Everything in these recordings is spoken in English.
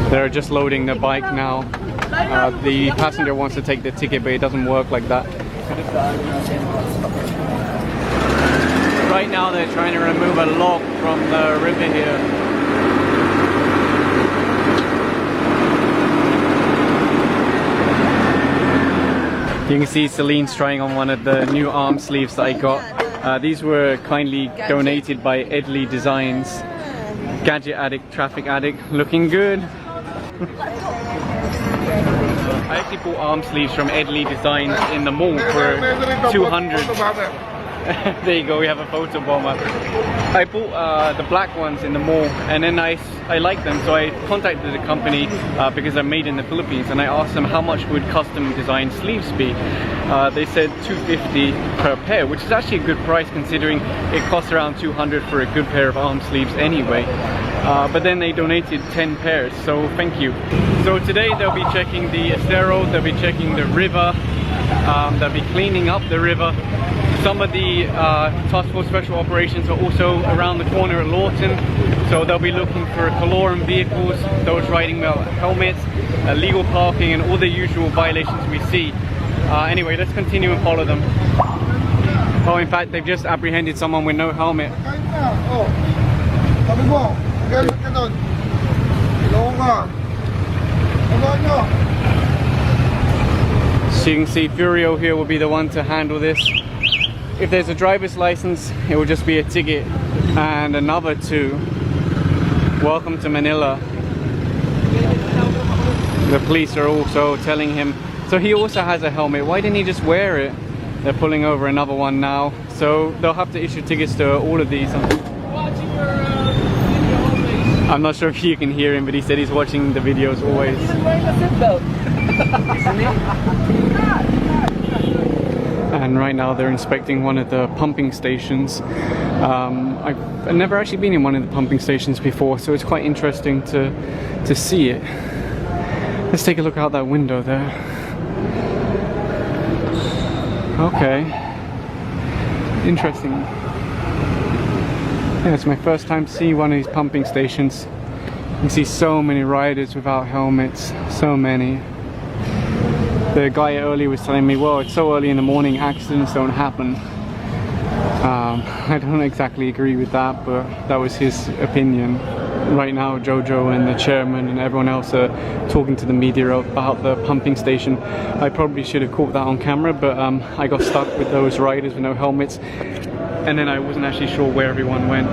They're just loading the bike now. The passenger wants to take the ticket, but it doesn't work like that. Right now they're trying to remove a log from the river here. You can see Celine's trying on one of the new arm sleeves that I got. These were kindly donated by Edley Designs. Gadget Addict, Traffic Addict, looking good. I actually bought arm sleeves from Edley Designs in the mall for 200. There you go, we have a photo bomber. I bought the black ones in the mall, and then I liked them, so I contacted the company because they're made in the Philippines, and I asked them how much would custom designed sleeves be. They said $250 per pair, which is actually a good price considering it costs around $200 for a good pair of arm sleeves anyway. But then they donated 10 pairs, so thank you. So today they'll be checking the Estero, they'll be checking the river, they'll be cleaning up the river. Some of the Task Force Special Operations are also around the corner at Lawton, so they'll be looking for colorum vehicles, those riding without helmets, illegal parking, and all the usual violations we see. Anyway, let's continue and follow them. Oh, in fact, they've just apprehended someone with no helmet. So you can see Furio here will be the one to handle this. If there's a driver's license, it will just be a ticket and another 2. Welcome to Manila. The police are also telling him, so he also has a helmet, why didn't he just wear it? They're pulling over another one now, so they'll have to issue tickets to all of these. I'm not sure if you can hear him, but he said he's watching the videos always. And right now they're inspecting one of the pumping stations. I've never actually been in one of the pumping stations before, so it's quite interesting to see it. Let's take a look out that window there. Okay, interesting. Yeah, it's my first time to see one of these pumping stations. You can see so many riders without helmets, so many. The guy earlier was telling me, well, it's so early in the morning, accidents don't happen. I don't exactly agree with that, but that was his opinion. Right now, Jojo and the chairman and everyone else are talking to the media about the pumping station. I probably should have caught that on camera, but I got stuck with those riders with no helmets, and then I wasn't actually sure where everyone went.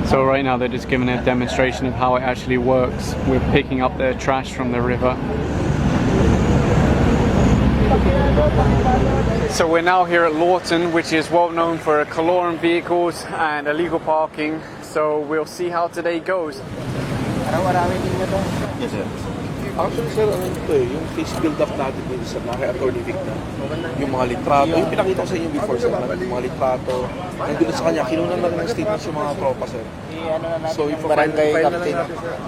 So right now they're just giving a demonstration of how it actually works. We're picking up their trash from the river. So we're now here at Lawton, which is well known for colorum vehicles and illegal parking. So we'll see how today goes. Yes, sir. Actually, sir, ano ito eh, yung case build-up natin dito sa Attorney Vic na yung mga litrato, yung pinakita ko sa inyo before, sir, yung mga litrato, nandun sa kanya, kinunan lang ng statements yung mga tropa, sir. So, yung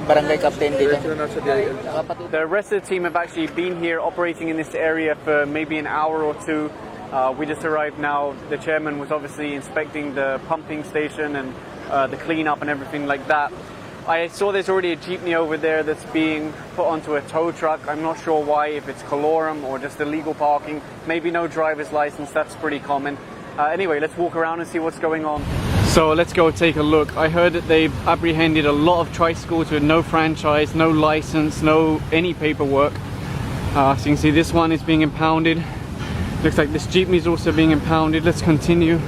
barangay captain dito. The rest of the team have actually been here operating in this area for maybe an hour or 2. We just arrived now. The chairman was obviously inspecting the pumping station and the cleanup and everything like that. I saw there's already a jeepney over there that's being put onto a tow truck. I'm not sure why, if it's colorum or just illegal parking. Maybe no driver's license, that's pretty common. Anyway, let's walk around and see what's going on. So let's go take a look. I heard that they've apprehended a lot of tricycles with no franchise, no license, no any paperwork. So you can see this one is being impounded. Looks like this jeepney is also being impounded. Let's continue.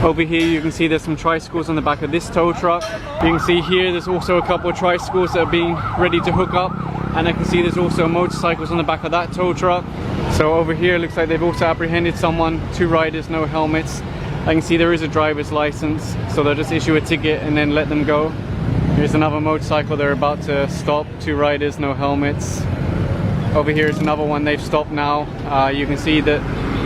Over here you can see there's some tricycles on the back of this tow truck. You can see here there's also a couple of tricycles that are being ready to hook up, and I can see there's also motorcycles on the back of that tow truck. So over here looks like they've also apprehended someone, 2 riders, no helmets. I can see there is a driver's license, so they'll just issue a ticket and then let them go. Here's another motorcycle they're about to stop, 2 riders, no helmets. Over here is another one they've stopped now. You can see that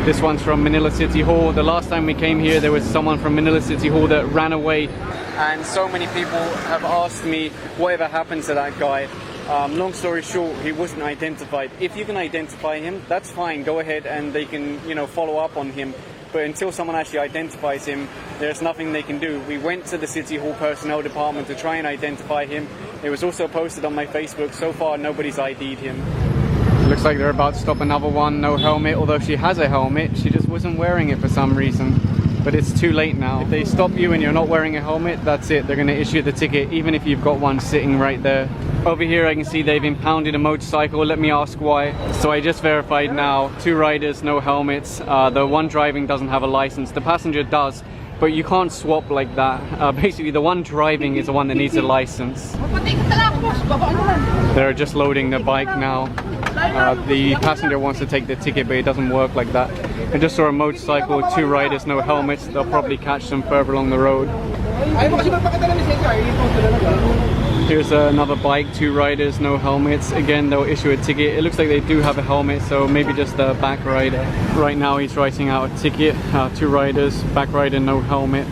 this one's from Manila City Hall. The last time we came here there was someone from Manila City Hall that ran away, and so many people have asked me whatever happened to that guy. Long story short, he wasn't identified. If you can identify him, that's fine, go ahead and they can, you know, follow up on him. But until someone actually identifies him, there's nothing they can do. We went to the City Hall Personnel Department to try and identify him. It was also posted on my Facebook. So far, nobody's ID'd him. Looks like they're about to stop another one. No helmet, although she has a helmet. She just wasn't wearing it for some reason. But it's too late now. If they stop you and you're not wearing a helmet, that's it. They're going to issue the ticket, even if you've got one sitting right there. Over here, I can see they've impounded a motorcycle. Let me ask why. So I just verified now. 2 riders, no helmets. The one driving doesn't have a license. The passenger does. But you can't swap like that. Basically, the one driving is the one that needs a license. They're just loading the bike now. The passenger wants to take the ticket, but it doesn't work like that. I just saw a motorcycle, 2 riders, no helmets. They'll probably catch them further along the road. Here's another bike, 2 riders, no helmets. Again, they'll issue a ticket. It looks like they do have a helmet, so maybe just the back rider. Right now he's writing out a ticket, 2 riders, back rider, no helmet.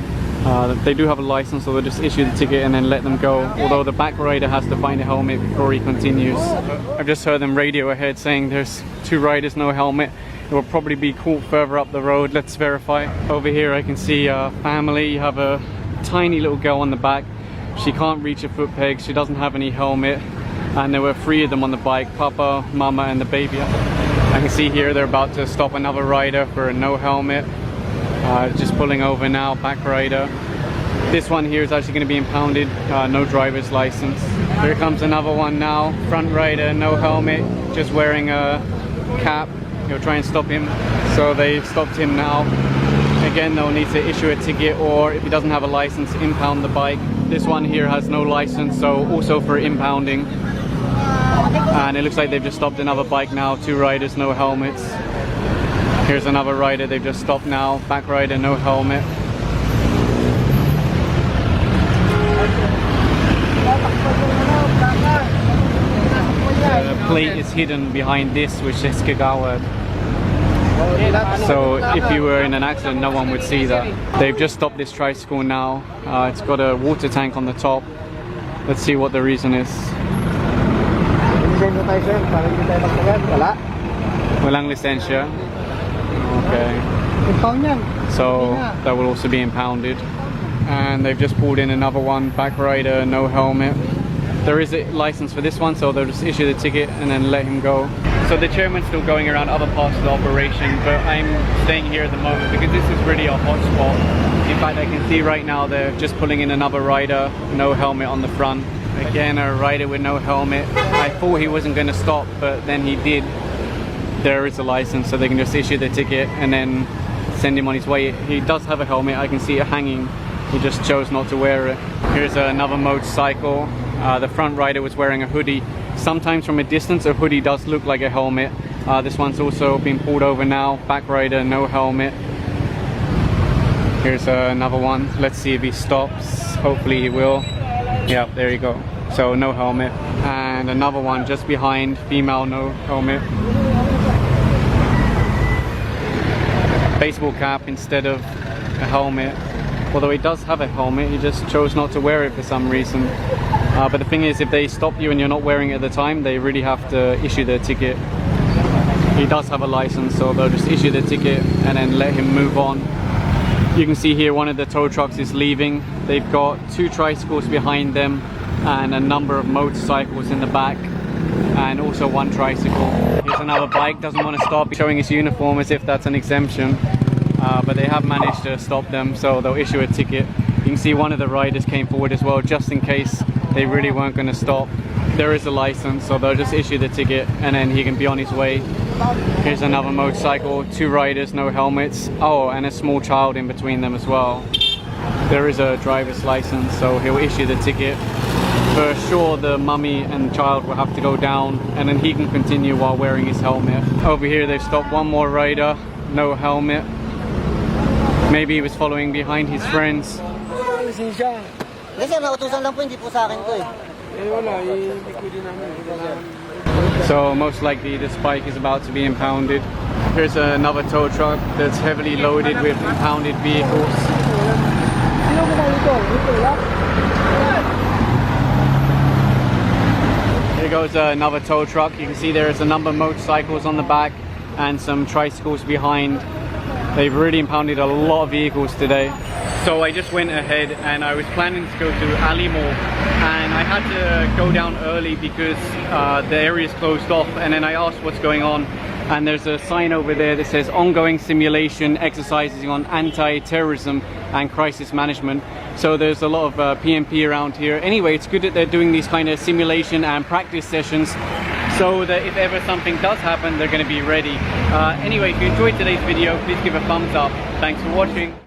They do have a license, so they'll just issue the ticket and then let them go. Although the back rider has to find a helmet before he continues. I've just heard them radio ahead saying there's 2 riders, no helmet. It will probably be caught further up the road. Let's verify. Over here I can see a family. You have a tiny little girl on the back. She can't reach a foot peg. She doesn't have any helmet. And there were 3 of them on the bike, Papa, Mama and the baby. I can see here they're about to stop another rider for a no helmet. Just pulling over now, back rider. This one here is actually going to be impounded, no driver's license. Here comes another one now, front rider, no helmet, just wearing a cap. He'll try and stop him. So they've stopped him now. Again, they'll need to issue a ticket, or if he doesn't have a license, impound the bike. This one here has no license, so also for impounding. And it looks like they've just stopped another bike now, 2 riders, no helmets. Here's another rider, they've just stopped now, back rider, no helmet. The plate is hidden behind this, which says Kagawad. So if you were in an accident, no one would see that. They've just stopped this tricycle now. It's got a water tank on the top. Let's see what the reason is. Walang lisensya. Okay. So that will also be impounded. And they've just pulled in another one, back rider, no helmet. There is a license for this one, so they'll just issue the ticket and then let him go. So the chairman's still going around other parts of the operation, but I'm staying here at the moment because this is really a hot spot. In fact, I can see right now they're just pulling in another rider, no helmet on the front. Again, a rider with no helmet. I thought he wasn't going to stop, but then he did. There is a license, so they can just issue the ticket and then send him on his way. He does have a helmet, I can see it hanging. He just chose not to wear it. Here's another motorcycle. The front rider was wearing a hoodie. Sometimes from a distance a hoodie does look like a helmet. This one's also been pulled over now. Back rider, no helmet. Here's another one. Let's see if he stops. Hopefully he will. Yeah, there you go. So no helmet. And another one just behind, female, no helmet. Baseball cap instead of a helmet. Although he does have a helmet, he just chose not to wear it for some reason. But the thing is, if they stop you and you're not wearing it at the time, they really have to issue their ticket. He does have a license, so they'll just issue the ticket and then let him move on. You can see here one of the tow trucks is leaving. They've got 2 tricycles behind them and a number of motorcycles in the back, and also 1 tricycle. Here's another bike, doesn't want to stop, showing his uniform as if that's an exemption. But they have managed to stop them, so they'll issue a ticket. You can see one of the riders came forward as well, just in case they really weren't going to stop. There is a license, so they'll just issue the ticket and then he can be on his way. Here's another motorcycle, 2 riders, no helmets. Oh, and a small child in between them as well. There is a driver's license, so he'll issue the ticket. For sure the mummy and child will have to go down, and then he can continue while wearing his helmet. Over here they've stopped one more rider, no helmet. Maybe he was following behind his friends. So most likely this bike is about to be impounded. Here's another tow truck that's heavily loaded with impounded vehicles. Here goes another tow truck. You can see there's a number of motorcycles on the back and some tricycles behind. They've really impounded a lot of vehicles today. So I just went ahead and I was planning to go to Ali Mall, and I had to go down early because the area is closed off, and then I asked what's going on, and there's a sign over there that says ongoing simulation exercises on anti-terrorism and crisis management. So there's a lot of PMP around here. Anyway, it's good that they're doing these kind of simulation and practice sessions so that if ever something does happen, they're going to be ready. Anyway, if you enjoyed today's video, please give a thumbs up. Thanks for watching.